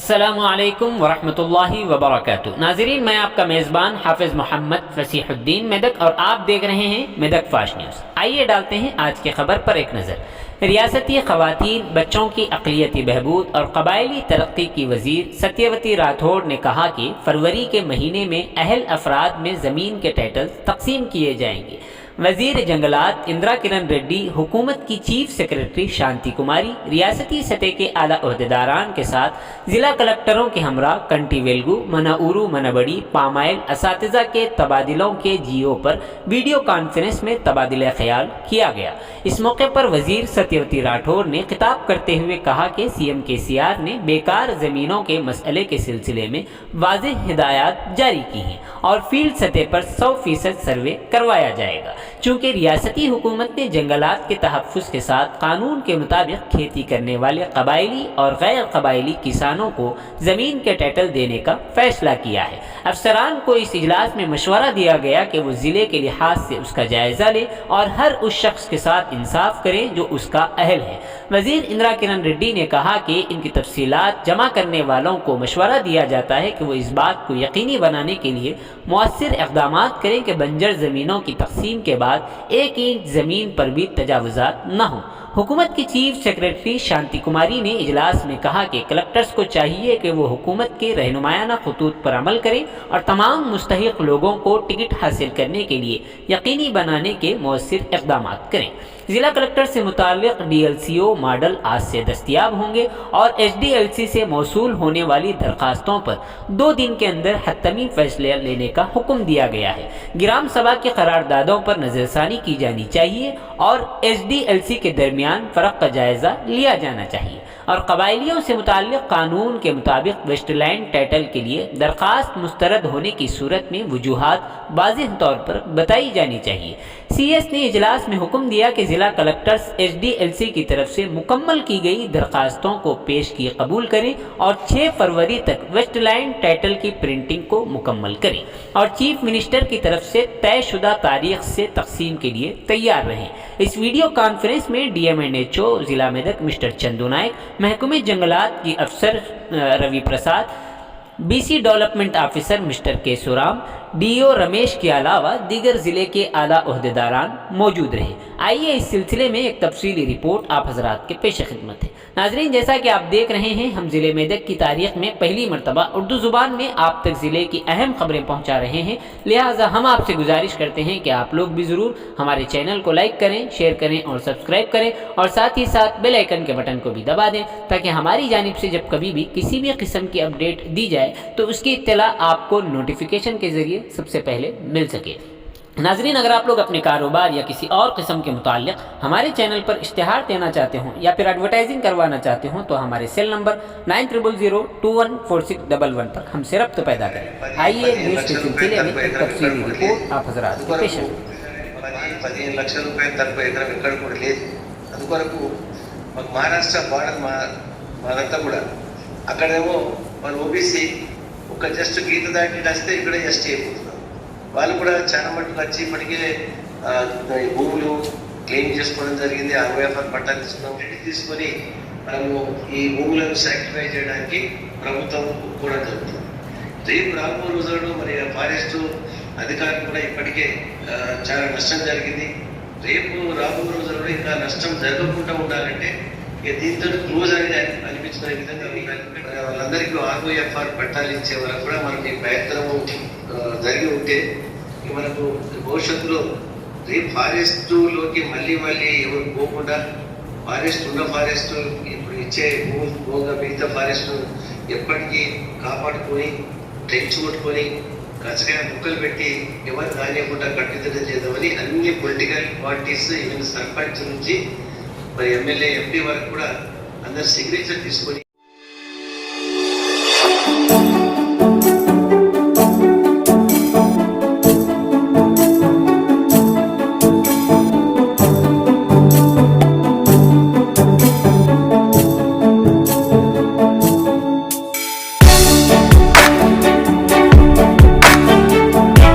अस्सलामुअलैकुम वरहमतुल्लाहि वबरकातुहू। नाज़रीन, मैं आपका मेज़बान हाफिज़ मोहम्मद फसीहुद्दीन मेदक और आप देख रहे हैं मेदक फास्ट न्यूज़। आइए डालते हैं आज की खबर पर एक नज़र। रियासती ख़वातीन, बच्चों की अक़लियती बहबूद और कबायली तरक्की की वज़ीर सत्यवती राठौड़ ने कहा कि फरवरी के महीने में अहल अफराद में ज़मीन के टाइटल तकसीम किए जाएंगे। वज़ीर जंगलात इंदिरा किरण रेड्डी, हुकूमत की चीफ सेक्रेटरी शांति कुमारी, रियासती सतह के आला ओहदेदारान के साथ ज़िला कलेक्टरों के हमरा कंटी वेलगू, मनाउरू, मनबड़ी, पामाइल असातिज़ा के तबादलों के जियो पर वीडियो कॉन्फ्रेंस में तबादला ख्याल किया गया। इस मौके पर वज़ीर सत्यवती राठौड़ ने खिताब करते हुए कहा कि CM KCR ने बेकार ज़मीनों के मसले के सिलसिले में वाज़ेह हिदायत जारी की हैं और फील्ड सतह पर 100% सर्वे करवाया जाएगा। चूँकि रियासती हुकूमत ने जंगलात के तहफ़्फ़ुज़ के साथ कानून के मुताबिक खेती करने वाले कबायली और गैर कबायली किसानों को ज़मीन के टाइटल देने का फैसला किया है। अफसरान को इस इजलास में मशवरा दिया गया कि वो ज़िले के लिहाज से उसका जायज़ा लें और हर उस शख्स के साथ इंसाफ करें जो उसका अहल है। वज़ीर इंदिरा किरण रेड्डी ने कहा कि इनकी तफसीलात जमा करने वालों को मशवरा दिया जाता है कि वो इस बात को यकीनी बनाने के लिए मौसर इक़दाम करें कि बंजर ज़मीनों की तकसीम के बाद एक इंच ज़मीन पर भी तजावुज़ात न हों। हुकूमत की चीफ सेक्रेटरी शांति कुमारी ने इजलास में कहा कि कलेक्टर्स को चाहिए कि वो हुकूमत के रहनुमायाना खतूत पर अमल करें और तमाम मुस्तहिक लोगों को टिकट हासिल करने के लिए यकीनी बनाने के मौसर इक़दाम करें। ज़िला कलेक्टर से मुताल्लिक़ DLCO मॉडल आज से दस्तयाब होंगे और HDLC से मौसूल होने वाली दरखास्तों पर 2 दिन के अंदर हतमी फैसले लेने का हुक्म दिया गया है। ग्राम सभा के करारदादों पर नज़रसानी की जानी चाहिए और HDLC के दरमियान फ़र्क का जायज़ा लिया जाना चाहिए और कबायलियों से मुताल्लिक़ कानून के मुताबिक वेस्टलैंड टाइटल के लिए दरख्वास्त मुस्तरद होने की सूरत में वजूहात वाज़ेह तौर पर बताई जानी चाहिए। CS ने इजलास में हुक्म दिया कि ज़िला कलेक्टर्स HDLC की तरफ से मुकम्मल की गई दरख्वास्तों को पेश की कबूल करें और 6 फरवरी तक वेस्टलैंड टाइटल की प्रिंटिंग को मुकम्मल करें और चीफ मिनिस्टर की तरफ से तयशुदा तारीख से तकसीम के लिए तैयार रहें। इस वीडियो कॉन्फ्रेंस में DMNHO ज़िला मेदक मिस्टर चंदू नायक, महकमे जंगलात की अफसर रवि प्रसाद, BC development officer mister Keshuram, DO Ramesh के अलावा दीगर ज़िले के आला ओहदेदारान मौजूद रहे। आइए इस सिलसिले में एक तफसीली रिपोर्ट आप हजरात के पेश खिदमत है। नाजरीन, जैसा कि आप देख रहे हैं, हम ज़िले मेदक की तारीख़ में पहली मरतबा उर्दू ज़ुबान में आप तक ज़िले की अहम खबरें पहुँचा रहे हैं। लिहाजा हम आपसे गुजारिश करते हैं कि आप लोग भी ज़रूर हमारे चैनल को लाइक करें, शेयर करें और सब्सक्राइब करें और साथ ही साथ बेल आइकन के बटन को भी दबा दें ताकि हमारी जानिब से जब कभी भी किसी भी किस्म की अपडेट दी जाए तो उसकी इत्तला आपको नोटिफिकेशन के ज़रिए सबसे पहले मिल सके। नाजरीन, अगर आप लोग अपने कारोबार या किसी और किस्म के मुताल्लिक़ हमारे चैनल पर इश्तिहार देना चाहते हों या फिर एडवर्टाइजिंग करवाना चाहते हों तो हमारे सेल नंबर 9000214611 पर हमसे रब्त पैदा करें। आइए न्यूज़ के सिलसिले में एक तफसीली रिपोर्ट आप हज़रात को पेश करें। 15 లక్షల రూపాయలు తక్కువ ఎకరం ఎక్కడ కూడా లేదు. అందుకొరకు మాకు మహారాష్ట్ర బార్డర్ మాదంతా కూడా అక్కడేమో మన OBC ఒక జస్ట్ గీత దాటి వస్తే ఇక్కడ ST అయిపోతున్నారు. వాళ్ళు కూడా చాలా మట్టుకు వచ్చి ఇప్పటికే భూములు క్లెయిమ్ చేసుకోవడం జరిగింది. ROFR పట్టాలు తీసుకొని మనము ఈ భూములను సాక్రిఫై చేయడానికి ప్రభుత్వం కూడా జరుగుతుంది. రేపు రాబో రోజుల్లో మరి ఫారెస్ట్ అధికారులు కూడా ఇప్పటికే చాలా నష్టం జరిగింది. రేపు రాబో రోజుల్లో ఇంకా నష్టం జరగకుండా ఉండాలంటే దీంతో క్లోజ్ అనేది అనిపించుకునే విధంగా వాళ్ళందరికీ ROFR పట్టాలు ఇచ్చే వరకు కూడా మనకి ప్రయత్నం జరిగి ఉంటే మనకు భవిష్యత్తులో రేపు ఫారెస్ట్లోకి మళ్ళీ ఎవరు పోకుండా ఉన్న ఫారెస్ట్ ఇప్పుడు ఇచ్చే భూమిగా మిగతా ఫారెస్ట్ ఎప్పటికీ కాపాడుకొని ట్రెంచ్ కొట్టుకొని కచ్చగా ముక్కలు పెట్టి ఎవరు రానియకుండా కట్టుదిట్టం చేద్దామని అన్ని పొలిటికల్ పార్టీస్ ఈవెన్ సర్పంచ్ నుంచి మరి MLA MP వరకు కూడా అందరు సిగ్నేచర్ తీసుకొని